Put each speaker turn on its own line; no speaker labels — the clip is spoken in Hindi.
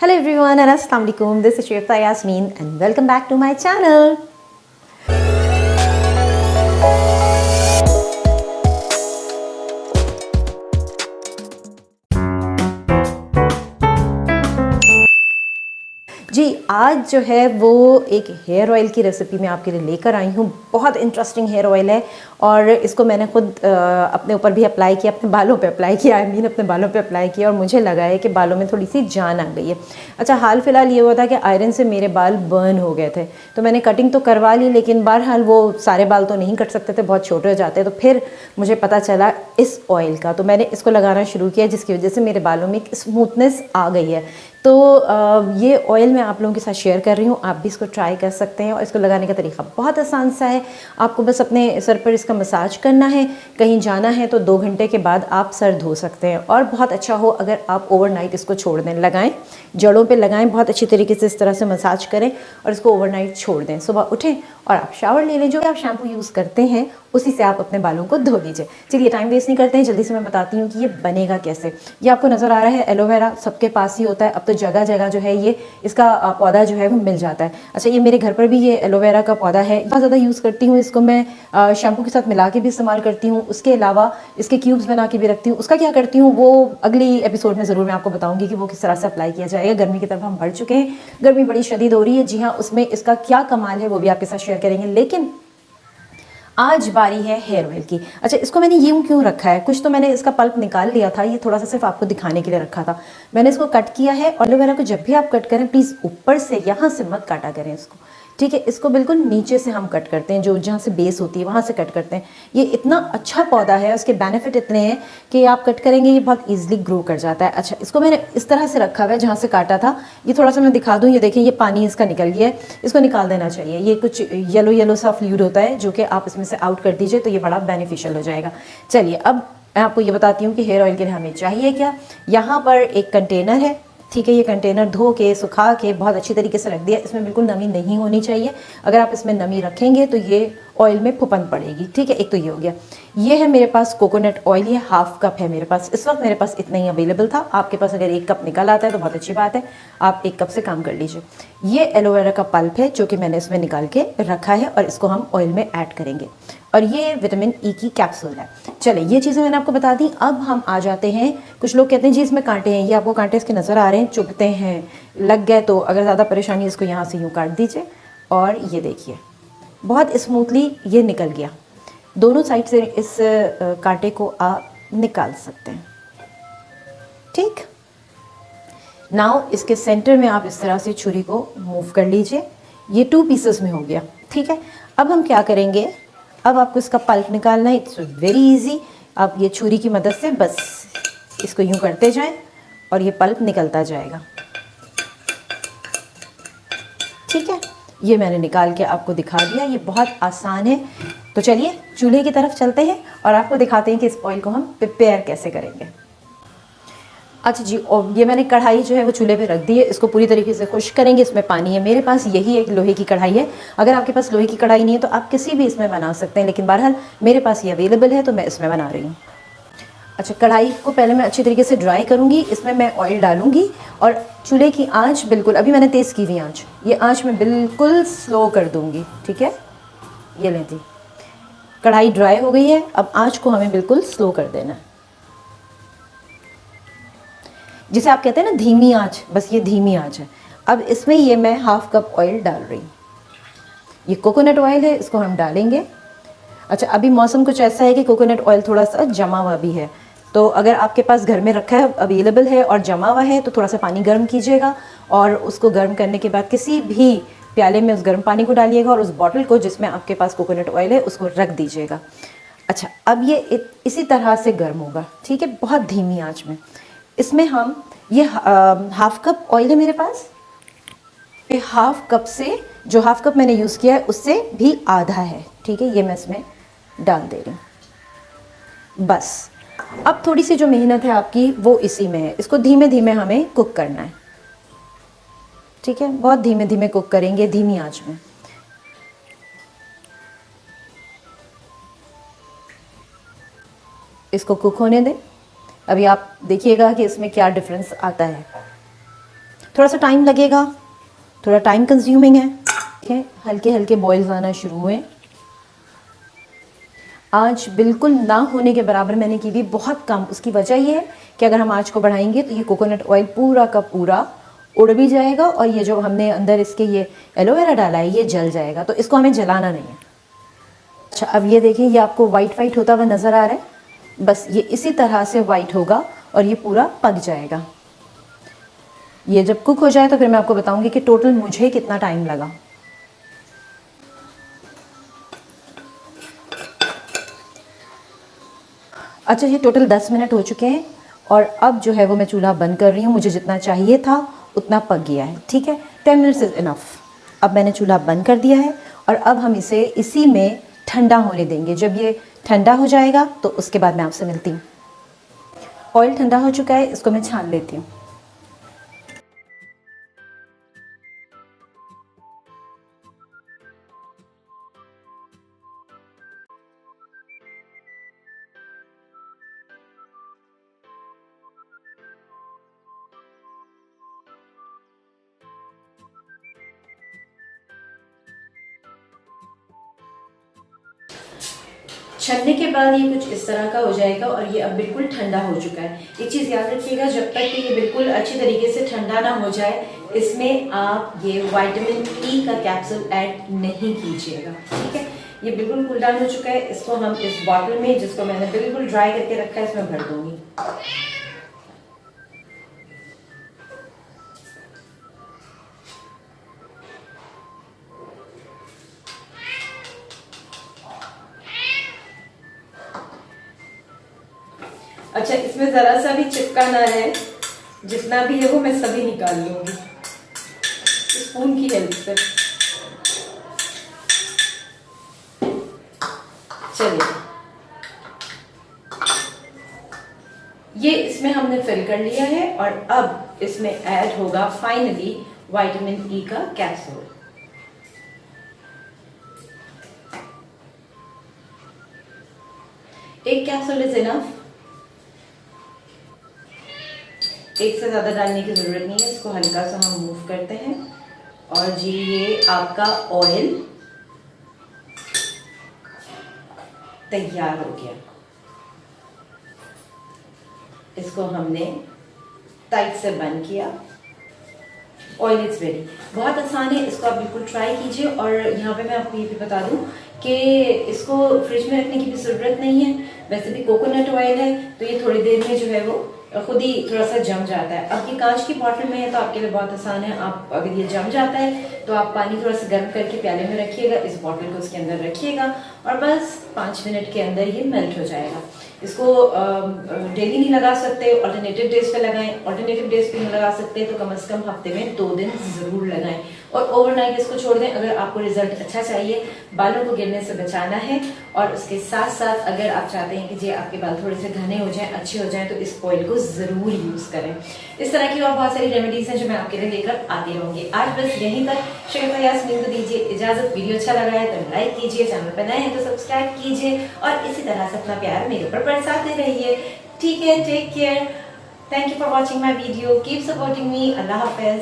Hello everyone and Assalamu alaikum. This is Shefta Yasmin and welcome back to my channel. जी आज जो है वो एक हेयर ऑयल की रेसिपी मैं आपके लिए लेकर आई हूँ। बहुत इंटरेस्टिंग हेयर ऑयल है और इसको मैंने खुद अपने ऊपर भी अप्लाई किया, अपने बालों पे अप्लाई किया, अपने बालों पे अप्लाई किया और मुझे लगा है कि बालों में थोड़ी सी जान आ गई है। अच्छा, हाल फिलहाल ये हुआ था कि आयरन से मेरे बाल बर्न हो गए थे, तो मैंने कटिंग तो करवा ली, लेकिन बहरहाल वो सारे बाल तो नहीं कट सकते थे, बहुत छोटे हो जाते, तो फिर मुझे पता चला इस ऑयल का, तो मैंने इसको लगाना शुरू किया, जिसकी वजह से मेरे बालों में एक स्मूथनेस आ गई है। तो ये ऑयल मैं आप लोगों के साथ शेयर कर रही हूँ, आप भी इसको ट्राई कर सकते हैं और इसको लगाने का तरीका बहुत आसान सा है। आपको बस अपने सर पर इसका मसाज करना है, कहीं जाना है तो 2 घंटे के बाद आप सर धो सकते हैं और बहुत अच्छा हो अगर आप ओवरनाइट इसको छोड़ दें, लगाएं, जड़ों पे लगाएं, बहुत अच्छी तरीके से इस तरह से मसाज करें और इसको ओवरनाइट छोड़ दें। सुबह उठें और आप शावर ले लें, जो आप शैम्पू यूज़ करते हैं उसी से आप अपने बालों को धो लीजिए। चलिए टाइम वेस्ट नहीं करते हैं, जल्दी से मैं बताती हूँ कि ये बनेगा कैसे। ये आपको नज़र आ रहा है एलोवेरा सबके पास ही होता है, अब तो जगह जगह जो है ये इसका पौधा जो है वो मिल जाता है। अच्छा, ये मेरे घर पर भी ये एलोवेरा का पौधा है, बहुत ज़्यादा यूज़ करती हूँ इसको मैं, शैम्पू के साथ मिला के भी इस्तेमाल करती हूँ, उसके अलावा इसके क्यूब्स बना के भी रखती हूँ। उसका क्या करती हूँ वो अगली एपिसोड में ज़रूर मैं आपको बताऊँगी कि वो किस तरह से अप्लाई किया जाएगा। गर्मी की तरफ हम बढ़ चुके हैं, गर्मी बड़ी शदीद हो रही है, जी हाँ, उसमें इसका क्या कमाल है वो भी आपके साथ शेयर करेंगे। लेकिन आज बारी है हेयर ऑयल की। अच्छा, इसको मैंने यूं क्यों रखा है, कुछ तो मैंने इसका पल्प निकाल लिया था, ये थोड़ा सा सिर्फ आपको दिखाने के लिए रखा था। मैंने इसको कट किया है और एलोवेरा को जब भी आप कट करें प्लीज़ ऊपर से यहाँ से मत काटा करें इसको, ठीक है। इसको बिल्कुल नीचे से हम कट करते हैं, जो जहाँ से बेस होती है वहाँ से कट करते हैं। ये इतना अच्छा पौधा है, उसके बेनिफिट इतने हैं कि आप कट करेंगे ये बहुत ईजिली ग्रो कर जाता है। अच्छा, इसको मैंने इस तरह से रखा हुआ है जहाँ से काटा था। ये थोड़ा सा मैं दिखा दूँ, ये देखें ये पानी इसका निकल गया है, इसको निकाल देना चाहिए। ये कुछ येलो येलो सा फ्लूइड होता है जो कि आप इसमें से आउट कर दीजिए तो ये बड़ा बेनिफिशियल हो जाएगा। चलिए अब मैं आपको ये बताती हूँ कि हेयर ऑयल के लिए हमें चाहिए क्या। यहाँ पर एक कंटेनर है, ठीक है। ये कंटेनर धो के सुखा के बहुत अच्छी तरीके से रख दिया, इसमें बिल्कुल नमी नहीं होनी चाहिए। अगर आप इसमें नमी रखेंगे तो ये ऑयल में फुपन पड़ेगी, ठीक है। एक तो ये हो गया। ये है मेरे पास कोकोनट ऑयल, ये 1/2 कप है मेरे पास, इस वक्त मेरे पास इतना ही अवेलेबल था। आपके पास अगर 1 कप निकल आता है तो बहुत अच्छी बात है, आप 1 कप से काम कर लीजिए। ये एलोवेरा का पल्प है जो कि मैंने इसमें निकाल के रखा है और इसको हम ऑयल में ऐड करेंगे। और ये विटामिन ई की कैप्सूल है। चलिए ये चीज़ें मैंने आपको बता दी। अब हम आ जाते हैं, कुछ लोग कहते हैं जी इसमें कांटे हैं, ये आपको कांटे इसके नज़र आ रहे हैं, चुभते हैं, लग गए तो अगर ज़्यादा परेशानी इसको यहाँ से यूँ काट दीजिए और ये देखिए बहुत स्मूथली ये निकल गया। दोनों साइड से इस कांटे को आप निकाल सकते हैं, ठीक। नाउ इसके सेंटर में आप इस तरह से छुरी को मूव कर लीजिए, ये 2 पीसेस में हो गया, ठीक है। अब हम क्या करेंगे, अब आपको इसका पल्प निकालना है। इट्स वेरी इजी, आप ये छुरी की मदद से बस इसको यूं करते जाएं और ये पल्प निकलता जाएगा, ठीक है। ये मैंने निकाल के आपको दिखा दिया, ये बहुत आसान है। तो चलिए चूल्हे की तरफ चलते हैं और आपको दिखाते हैं कि इस ऑयल को हम प्रिपेयर कैसे करेंगे। अच्छा जी, और ये मैंने कढ़ाई जो है वो चूल्हे पे रख दी है, इसको पूरी तरीके से खुश्क करेंगे। इसमें पानी है, मेरे पास यही एक लोहे की कढ़ाई है। अगर आपके पास लोहे की कढ़ाई नहीं है तो आप किसी भी इसमें बना सकते हैं, लेकिन बहरहाल मेरे पास ये अवेलेबल है तो मैं इसमें बना रही हूँ। अच्छा, कढ़ाई को पहले मैं अच्छी तरीके से ड्राई करूँगी, इसमें मैं ऑयल डालूँगी और चूल्हे की आँच बिल्कुल, अभी मैंने तेज़ की हुई आँच, ये आँच मैं बिल्कुल स्लो कर दूँगी, ठीक है। ये लें जी, कढ़ाई ड्राई हो गई है, अब आँच को हमें बिल्कुल स्लो कर देना है, जिसे आप कहते हैं ना धीमी आंच, बस ये धीमी आंच है। अब इसमें ये मैं 1/2 कप ऑयल डाल रही हूँ, ये कोकोनट ऑयल है, इसको हम डालेंगे। अच्छा, अभी मौसम कुछ ऐसा है कि कोकोनट ऑयल थोड़ा सा जमा हुआ भी है, तो अगर आपके पास घर में रखा है, अवेलेबल है और जमा हुआ है तो थोड़ा सा पानी गर्म कीजिएगा और उसको गर्म करने के बाद किसी भी प्याले में उस गर्म पानी को डालिएगा और उस बॉटल को जिसमें आपके पास कोकोनट ऑयल है उसको रख दीजिएगा। अच्छा, अब ये इसी तरह से गर्म होगा, ठीक है, बहुत धीमी आँच में। इसमें हम ये 1/2 कप ऑयल है मेरे पास, ये 1/2 कप से जो 1/2 कप मैंने यूज़ किया है उससे भी आधा है, ठीक है। ये मैं इसमें डाल दे रही हूँ। बस अब थोड़ी सी जो मेहनत है आपकी वो इसी में है, इसको धीमे धीमे हमें कुक करना है, ठीक है। बहुत धीमे धीमे कुक करेंगे, धीमी आंच में। इसको कुक होने दें। अभी आप देखिएगा कि इसमें क्या डिफरेंस आता है। थोड़ा सा टाइम लगेगा, थोड़ा टाइम कंज्यूमिंग है। ठीक है, हल्के हल्के बॉयल्स आना शुरू हुए। आँच बिल्कुल ना होने के बराबर मैंने की भी, बहुत कम। उसकी वजह ये है कि अगर हम आँच को बढ़ाएंगे तो ये कोकोनट ऑयल पूरा का पूरा उड़ भी जाएगा और ये जो हमने अंदर इसके ये एलोवेरा डाला है ये जल जाएगा, तो इसको हमें जलाना नहीं है। अच्छा, अब ये देखिए, ये आपको वाइट वाइट होता हुआ नज़र आ रहा है। बस ये इसी तरह से वाइट होगा और ये पूरा पक जाएगा। ये जब कुक हो जाए तो फिर मैं आपको बताऊंगी कि टोटल मुझे कितना टाइम लगा। अच्छा, ये टोटल 10 मिनट हो चुके हैं और अब जो है वो मैं चूल्हा बंद कर रही हूँ। मुझे जितना चाहिए था उतना पक गया है। ठीक है, 10 मिनट्स इज़ इनफ। अब मैंने चूल्हा बंद कर दिया है और अब हम इसे इसी में ठंडा होने देंगे। जब ये ठंडा हो जाएगा तो उसके बाद मैं आपसे मिलती हूँ। ऑयल ठंडा हो चुका है, इसको मैं छान लेती हूँ। छन्ने के बाद ये कुछ इस तरह का हो जाएगा और ये अब बिल्कुल ठंडा हो चुका है। एक चीज़ याद रखिएगा, जब तक कि ये बिल्कुल अच्छी तरीके से ठंडा ना हो जाए इसमें आप ये विटामिन ई का कैप्सूल ऐड नहीं कीजिएगा। ठीक है, ये बिल्कुल कूल डाउन हो चुका है। इसको हम इस बॉटल में, जिसको मैंने बिल्कुल ड्राई करके रखा है, इसमें भर दूंगी। अच्छा, इसमें ज़रा सा भी चिपका ना रहे, जितना भी है वो मैं सभी निकाल लूँगी स्पून की हेल्प से। चलिए, ये इसमें हमने फिल कर लिया है और अब इसमें ऐड होगा फाइनली विटामिन ई का कैप्सूल। एक कैप्सूल इज इनफ, एक से ज़्यादा डालने की ज़रूरत नहीं है। इसको हल्का सा हम मूव करते हैं और जी ये आपका ऑयल तैयार हो गया। इसको हमने टाइट से बंद किया। Oil is ready. बहुत आसान है, इसको आप बिल्कुल ट्राई कीजिए। और यहाँ पे मैं आपको ये भी बता दूँ कि इसको फ्रिज में रखने की भी ज़रूरत नहीं है। वैसे भी कोकोनट ऑयल है तो ये थोड़ी देर में जो है वो खुद ही थोड़ा सा जम जाता है। अब ये कांच की बॉटल में है तो आपके लिए बहुत आसान है। आप अगर ये जम जाता है तो आप पानी थोड़ा सा गर्म करके प्याले में रखिएगा, इस बॉटल को उसके अंदर रखिएगा और बस 5 मिनट के अंदर ये मेल्ट हो जाएगा। इसको डेली नहीं लगा सकते, ऑल्टरनेटिव डेज पे लगाएं। ऑल्टरनेटिव डेज पे नहीं लगा सकते तो कम से कम हफ्ते में 2 दिन जरूर लगाएं और ओवरनाइट इसको छोड़ दें। अगर आपको रिजल्ट अच्छा चाहिए, बालों को गिरने से बचाना है और उसके साथ साथ अगर आप चाहते हैं कि जी आपके बाल थोड़े से घने हो जाएं, अच्छे हो जाएं, तो इस ऑयल को जरूर यूज करें। इस तरह की और बहुत सारी रेमेडीज हैं जो मैं आपके लिए लेकर आती रहूंगी। आज बस यहीं तक। शरीफा यास्मीन को दीजिए इजाजत। वीडियो अच्छा लगा है तो लाइक कीजिए, चैनल पर नए हैं तो सब्सक्राइब कीजिए और इसी तरह से अपना प्यार मेरे ऊपर बरसाते रहिए। ठीक है, take care. Thank you for watching my video. Keep supporting me. अल्लाह हाफिज।